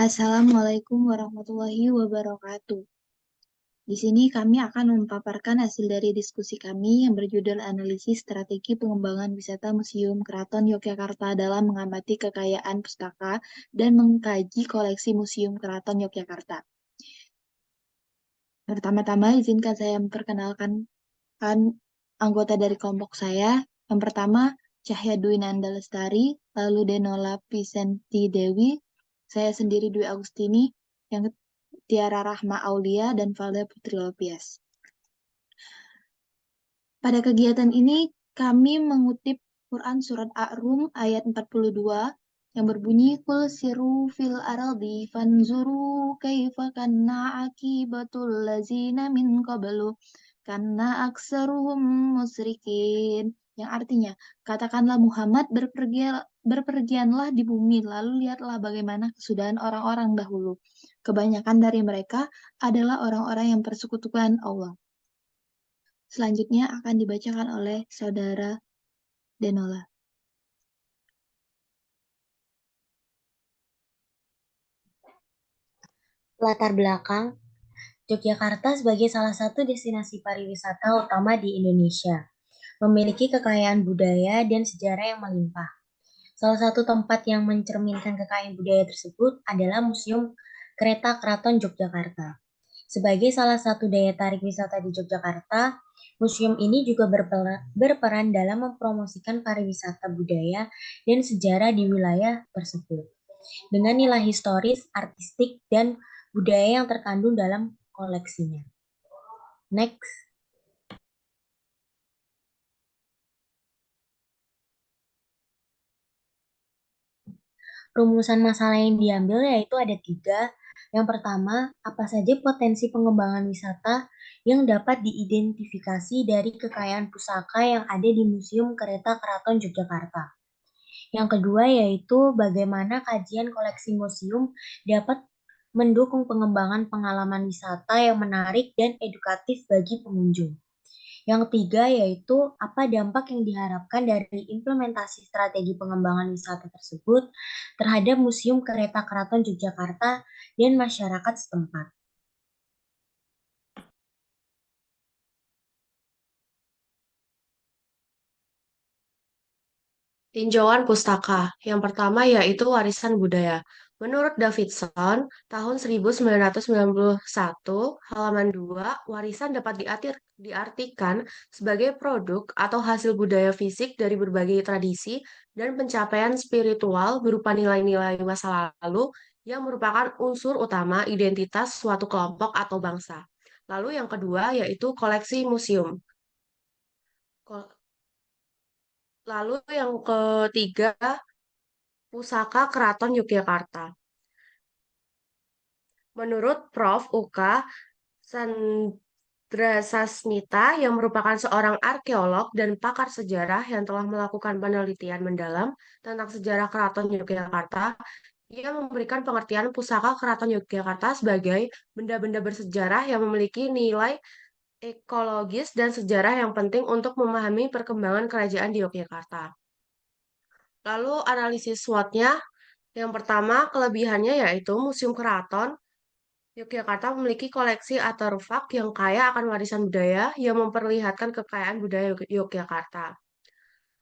Assalamualaikum warahmatullahi wabarakatuh. Di sini kami akan memaparkan hasil dari diskusi kami yang berjudul Analisis Strategi Pengembangan Wisata Museum Keraton Yogyakarta dalam mengamati kekayaan pustaka dan mengkaji koleksi Museum Keraton Yogyakarta. Pertama-tama izinkan saya memperkenalkan anggota dari kelompok saya. Yang pertama, Cahya Dwi Nanda Lestari, lalu Denola Pisenti Dewi, saya sendiri Dwi Agustini, yang Tiara Rahma Aulia, dan Valda Putri Lopias. Pada kegiatan ini, kami mengutip Quran Surat Ar-Rum ayat 42 yang berbunyi, Qul siru fil ardi fanzuru kaifa kana akibatul lazina min qablu karena aksaruhum musyrikin. Yang artinya, katakanlah Muhammad, berpergianlah di bumi, lalu lihatlah bagaimana kesudahan orang-orang dahulu. Kebanyakan dari mereka adalah orang-orang yang persekutuan Allah. Selanjutnya akan dibacakan oleh Saudara Denola. Latar belakang, Yogyakarta sebagai salah satu destinasi pariwisata utama di Indonesia, memiliki kekayaan budaya dan sejarah yang melimpah. Salah satu tempat yang mencerminkan kekayaan budaya tersebut adalah Museum Kereta Keraton Yogyakarta. Sebagai salah satu daya tarik wisata di Yogyakarta, museum ini juga berperan dalam mempromosikan pariwisata budaya dan sejarah di wilayah tersebut, dengan nilai historis, artistik, dan budaya yang terkandung dalam koleksinya. Next. Rumusan masalah yang diambil yaitu ada 3. Yang pertama, apa saja potensi pengembangan wisata yang dapat diidentifikasi dari kekayaan pusaka yang ada di Museum Kereta Keraton Yogyakarta. Yang kedua yaitu bagaimana kajian koleksi museum dapat mendukung pengembangan pengalaman wisata yang menarik dan edukatif bagi pengunjung. Yang ketiga yaitu apa dampak yang diharapkan dari implementasi strategi pengembangan wisata tersebut terhadap Museum Kereta Keraton Yogyakarta dan masyarakat setempat. Tinjauan pustaka. Yang pertama yaitu warisan budaya. Menurut Davidson, tahun 1991, halaman 2, warisan dapat diartikan sebagai produk atau hasil budaya fisik dari berbagai tradisi dan pencapaian spiritual berupa nilai-nilai masa lalu yang merupakan unsur utama identitas suatu kelompok atau bangsa. Lalu yang kedua yaitu koleksi museum. Lalu yang ketiga, Pusaka Keraton Yogyakarta. Menurut Prof. UK Sandrasasmita yang merupakan seorang arkeolog dan pakar sejarah yang telah melakukan penelitian mendalam tentang sejarah Keraton Yogyakarta, ia memberikan pengertian pusaka Keraton Yogyakarta sebagai benda-benda bersejarah yang memiliki nilai ekologis dan sejarah yang penting untuk memahami perkembangan kerajaan di Yogyakarta. Lalu analisis SWOT-nya, yang pertama kelebihannya yaitu Museum Keraton Yogyakarta memiliki koleksi artefak yang kaya akan warisan budaya yang memperlihatkan kekayaan budaya Yogyakarta.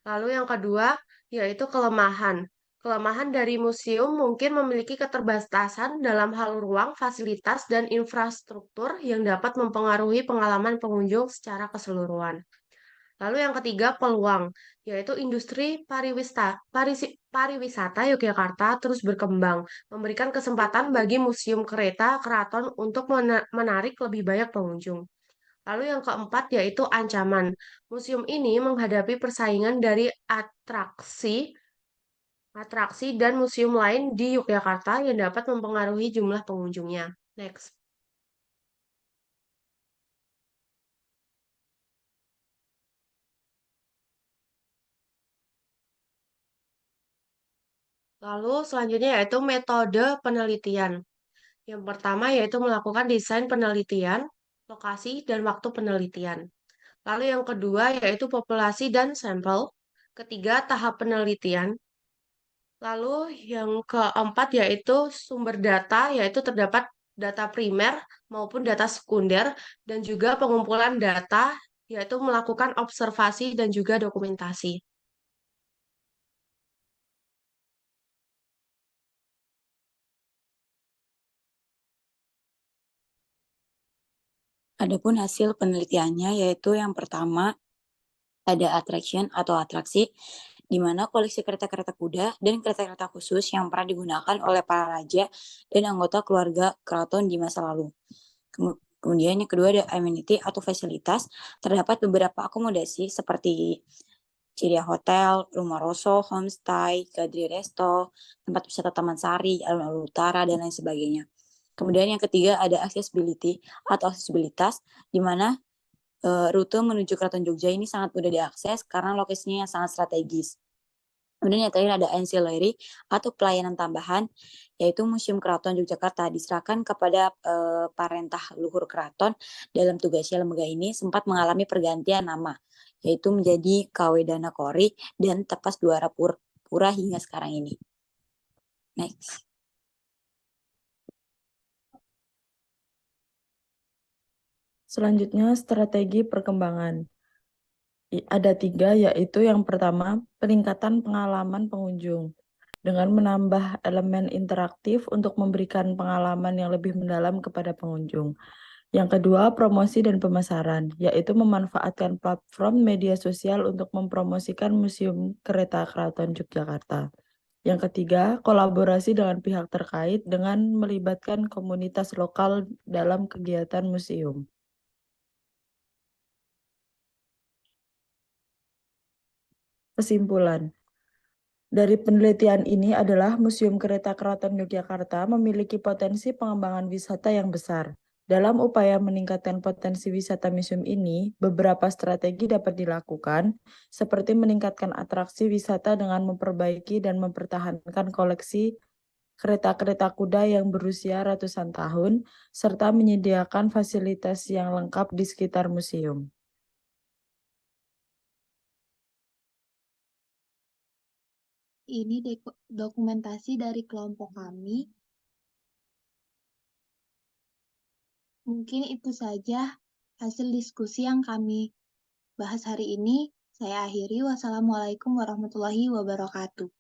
Lalu yang kedua yaitu kelemahan. Kelemahan dari museum mungkin memiliki keterbatasan dalam hal ruang, fasilitas, dan infrastruktur yang dapat mempengaruhi pengalaman pengunjung secara keseluruhan. Lalu yang ketiga, peluang, yaitu industri pariwisata Yogyakarta terus berkembang, memberikan kesempatan bagi museum kereta keraton untuk menarik lebih banyak pengunjung. Lalu yang keempat, yaitu ancaman. Museum ini menghadapi persaingan dari atraksi dan museum lain di Yogyakarta yang dapat mempengaruhi jumlah pengunjungnya. Next. Lalu selanjutnya yaitu metode penelitian. Yang pertama yaitu melakukan desain penelitian, lokasi, dan waktu penelitian. Lalu yang kedua yaitu populasi dan sampel. Ketiga, tahap penelitian. Lalu yang keempat yaitu sumber data, yaitu terdapat data primer maupun data sekunder, dan juga pengumpulan data, yaitu melakukan observasi dan juga dokumentasi. Adapun hasil penelitiannya yaitu yang pertama ada attraction atau atraksi, di mana koleksi kereta-kereta kuda dan kereta-kereta khusus yang pernah digunakan oleh para raja dan anggota keluarga keraton di masa lalu. Kemudian yang kedua ada amenity atau fasilitas, terdapat beberapa akomodasi seperti Ciria Hotel, Rumah Rosso, Homestay, Gadri Resto, tempat wisata Taman Sari, Alun-Alun Utara, dan lain sebagainya. Kemudian yang ketiga ada accessibility atau aksesibilitas, di mana rute menuju Keraton Jogja ini sangat mudah diakses karena lokasinya yang sangat strategis. Kemudian yang terakhir ada ancillary atau pelayanan tambahan, yaitu Museum Keraton Yogyakarta diserahkan kepada Parentah Luhur Keraton dalam tugasnya lembaga ini sempat mengalami pergantian nama, yaitu menjadi Kawedana Kori dan Tepas Duara Pura hingga sekarang ini. Next. Selanjutnya, strategi perkembangan. Ada 3, yaitu yang pertama, peningkatan pengalaman pengunjung dengan menambah elemen interaktif untuk memberikan pengalaman yang lebih mendalam kepada pengunjung. Yang kedua, promosi dan pemasaran, yaitu memanfaatkan platform media sosial untuk mempromosikan Museum Kereta Keraton Yogyakarta. Yang ketiga, kolaborasi dengan pihak terkait dengan melibatkan komunitas lokal dalam kegiatan museum. Kesimpulan. Dari penelitian ini adalah Museum Kereta Keraton Yogyakarta memiliki potensi pengembangan wisata yang besar. Dalam upaya meningkatkan potensi wisata museum ini, beberapa strategi dapat dilakukan, seperti meningkatkan atraksi wisata dengan memperbaiki dan mempertahankan koleksi kereta-kereta kuda yang berusia ratusan tahun, serta menyediakan fasilitas yang lengkap di sekitar museum. Ini dokumentasi dari kelompok kami. Mungkin itu saja hasil diskusi yang kami bahas hari ini. Saya akhiri. Wassalamualaikum warahmatullahi wabarakatuh.